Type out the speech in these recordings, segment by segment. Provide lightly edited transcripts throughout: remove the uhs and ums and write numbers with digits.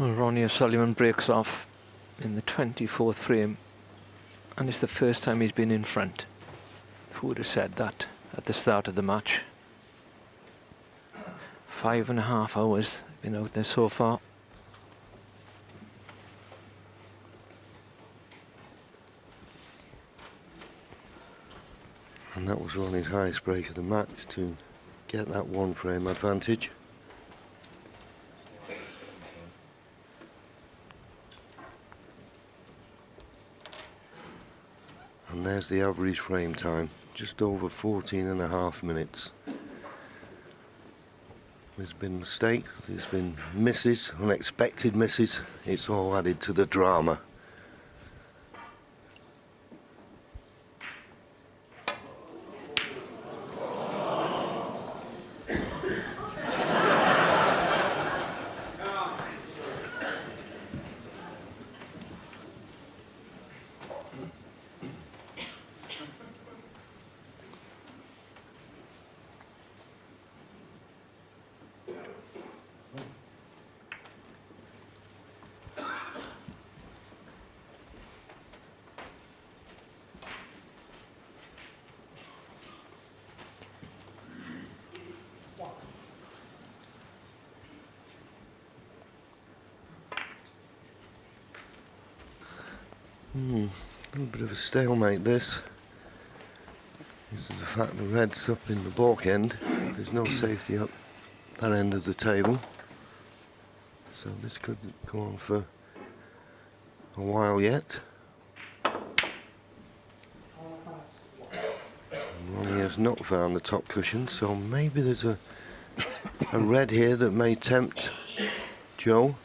So Ronnie O'Sullivan breaks off in the 24th frame, and it's the first time he's been in front. Who would have said that at the start of the match? 5.5 hours been out there so far. And that was Ronnie's highest break of the match to get that one frame advantage. And there's the average frame time, just over 14.5 minutes. There's been mistakes, there's been misses, unexpected misses. It's all added to the drama. A little bit of a stalemate this. This is the fact the red's up in the balk end. There's no safety up that end of the table. So this could go on for a while yet. And Ronnie has not found the top cushion, so maybe there's a red here that may tempt Joe.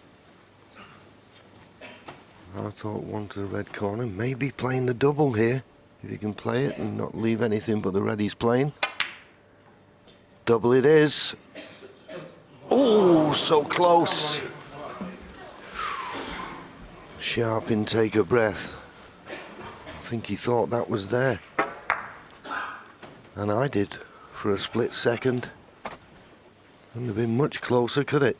I thought one to the red corner, maybe playing the double here, if he can play it and not leave anything but the red he's playing. Double it is. Oh, so close. Sharp intake of breath. I think he thought that was there. And I did, for a split second. Couldn't have been much closer, could it?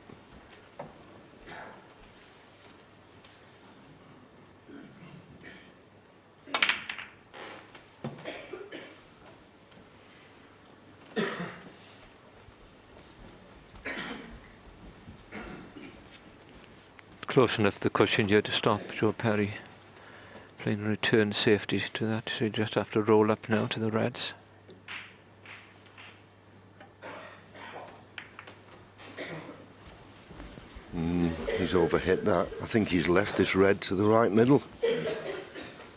Close enough the cushion here to stop Joe Perry playing return safety to that, so you just have to roll up now to the reds. He's overhit that. I think he's left this red to the right middle.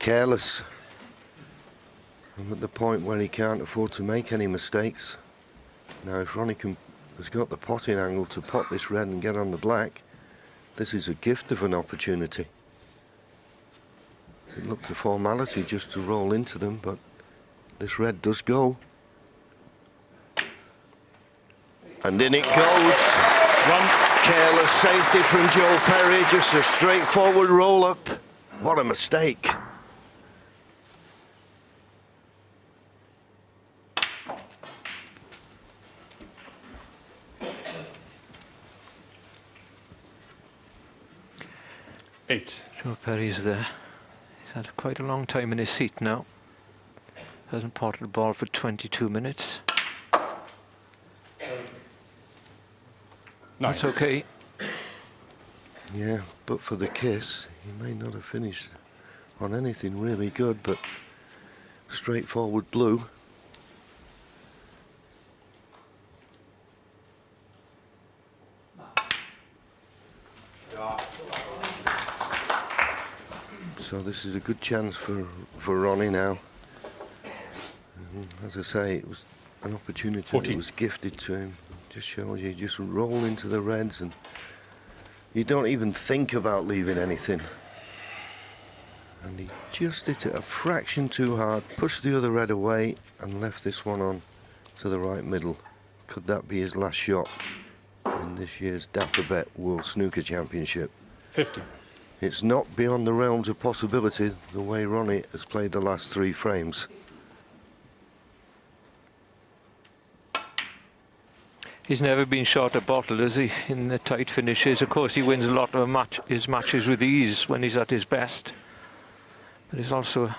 Careless. I'm at the point where he can't afford to make any mistakes. Now if Ronnie has got the potting angle to pot this red and get on the black, this is a gift of an opportunity. It looked a formality just to roll into them, but this red does go. And in it goes. One careless safety from Joe Perry, just a straightforward roll up. What a mistake. Joe Perry's there. He's had quite a long time in his seat now. Hasn't potted the ball for 22 minutes. That's okay. Yeah, but for the kiss, he may not have finished on anything really good, but straightforward blue. So this is a good chance for Ronnie now. And as I say, it was an opportunity 14. That was gifted to him. Just shows you just roll into the reds and you don't even think about leaving anything. And he just hit it a fraction too hard, pushed the other red away and left this one on to the right middle. Could that be his last shot in this year's Dafabet World Snooker Championship? 50. It's not beyond the realms of possibility the way Ronnie has played the last 3 frames. He's never been short a bottle, has he, in the tight finishes? Of course, he wins a lot of his matches with ease when he's at his best. But he's also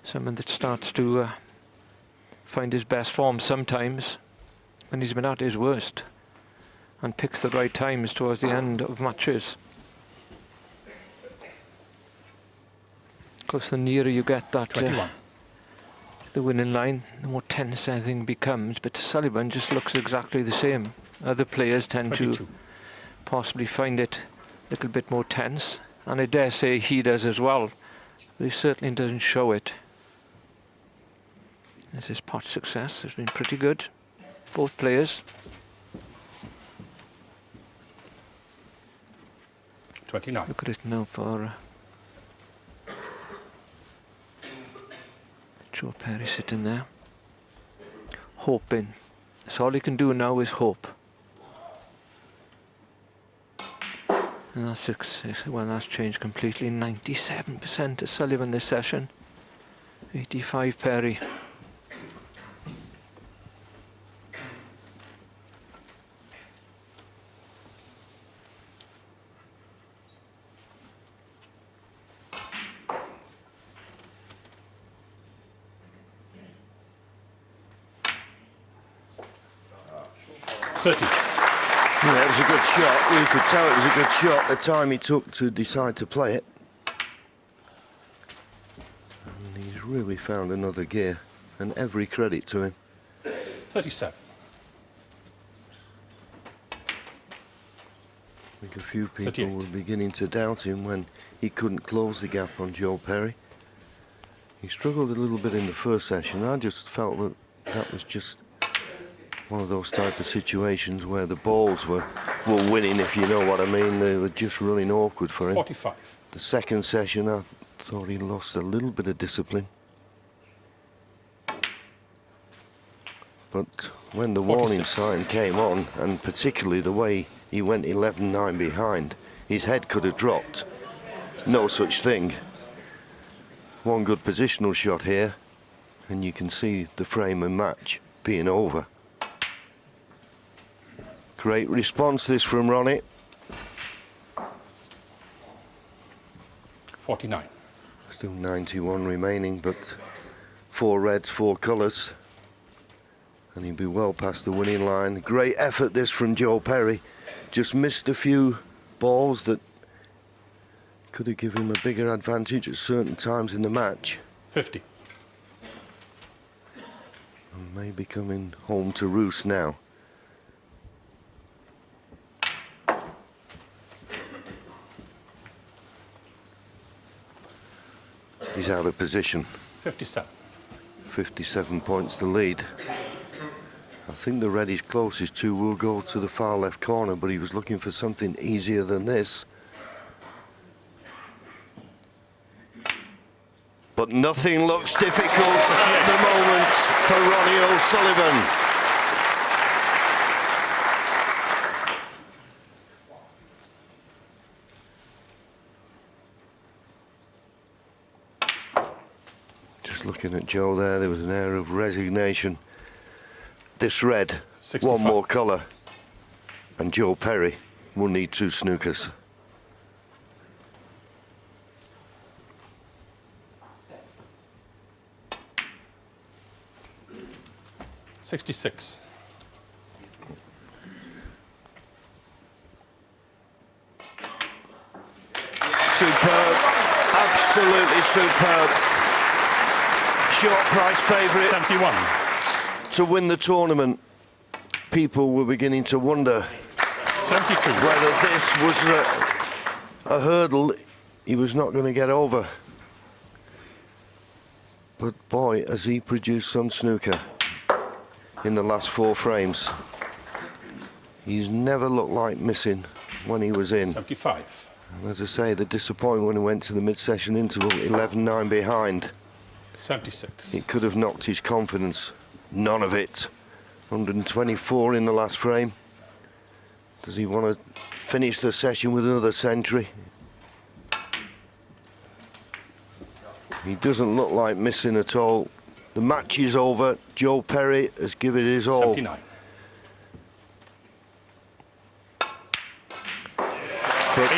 someone that starts to find his best form sometimes when he's been at his worst, and picks the right times towards the end of matches. Of course, the nearer you get that the winning line, the more tense everything becomes. But Sullivan just looks exactly the same. Other players tend 22. to possibly find it a little bit more tense, and I dare say he does as well, but he certainly doesn't show it. As his pot success has been pretty good, both players. 29. Look at it now for Joe Perry sitting there, hoping. That's all he can do now is hope. And that's success. Well, that's changed completely. 97% to Sullivan this session. 85 Perry. Yeah, it was a good shot. You could tell it was a good shot the time he took to decide to play it. And he's really found another gear, and every credit to him. 37. I think a few people 38. were beginning to doubt him when he couldn't close the gap on Joe Perry. He struggled a little bit in the first session. I just felt that that was just one of those type of situations where the balls were winning, if you know what I mean. They were just running awkward for him. 45. The second session, I thought he lost a little bit of discipline. But when the 46. warning sign came on, and particularly the way he went 11-9 behind, his head could have dropped. No such thing. One good positional shot here, and you can see the frame and match being over. Great response this from Ronnie. 49. Still 91 remaining, but 4 reds, 4 colours. And he'd be well past the winning line. Great effort this from Joe Perry. Just missed a few balls that could have given him a bigger advantage at certain times in the match. 50. And maybe coming home to roost now. He's out of position. 57. 57 points to lead. I think the red he's closest to will go to the far left corner, but he was looking for something easier than this. But nothing looks difficult at the moment for Ronnie O'Sullivan. Just looking at Joe there was an air of resignation. This red, 65. one more colour, and Joe Perry will need 2 snookers. $66. Superb, absolutely superb. Short price favourite 71. to win the tournament. People were beginning to wonder 72. whether this was a hurdle he was not going to get over. But boy, has he produced some snooker in the last 4 frames. He's never looked like missing when he was in. 75. And as I say, the disappointment when he went to the mid-session interval, 11-9 behind. 76. It could have knocked his confidence. None of it. 124 in the last frame. Does he want to finish the session with another century? He doesn't look like missing at all. The match is over. Joe Perry has given it his all. 79.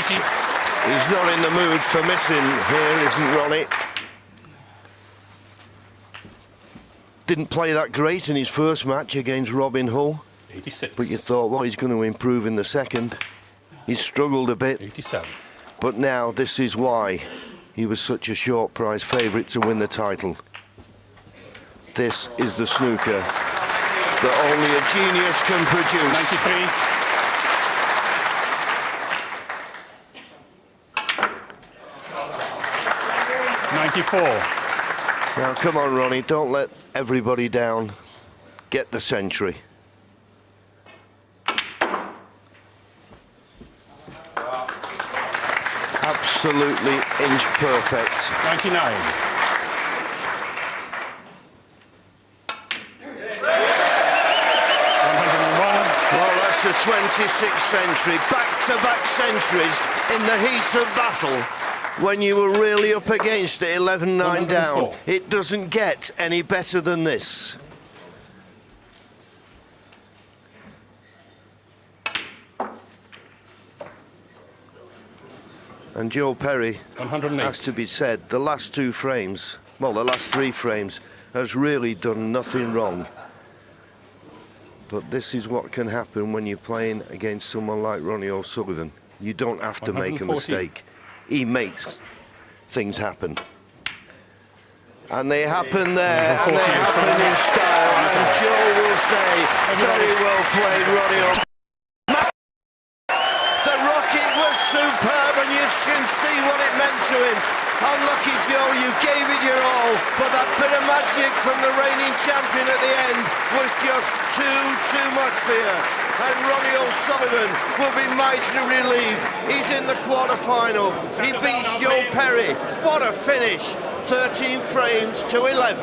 80. He's not in the mood for missing here, isn't Ronnie? Didn't play that great in his first match against Robin Hull. 86. But you thought, well, he's going to improve in the second. He's struggled a bit. 87. But now this is why he was such a short prize favourite to win the title. This is the snooker that only a genius can produce. 93. 94. Now, come on, Ronnie, don't let everybody down. Get the century. Absolutely inch perfect. 99. Well, that's the 26th century. Back-to-back centuries in the heat of battle when you were really up against it, 11-9 down. It doesn't get any better than this. And Joe Perry, 108. has to be said, the last two frames, well, the last three frames, has really done nothing wrong. But this is what can happen when you're playing against someone like Ronnie O'Sullivan. You don't have to make a mistake. He makes things happen. And they happen there, and they happen in style. And Joe will say, very well played, Ronnie O'Sullivan. The rocket was superb, and you can see what it meant to him. Unlucky Joe, you gave it your all, but that bit of magic from the reigning champion at the end was just too much for you. And Ronnie O'Sullivan will be mightily relieved. He's in the quarter-final. He beats Joe Perry. What a finish. 13 frames to 11.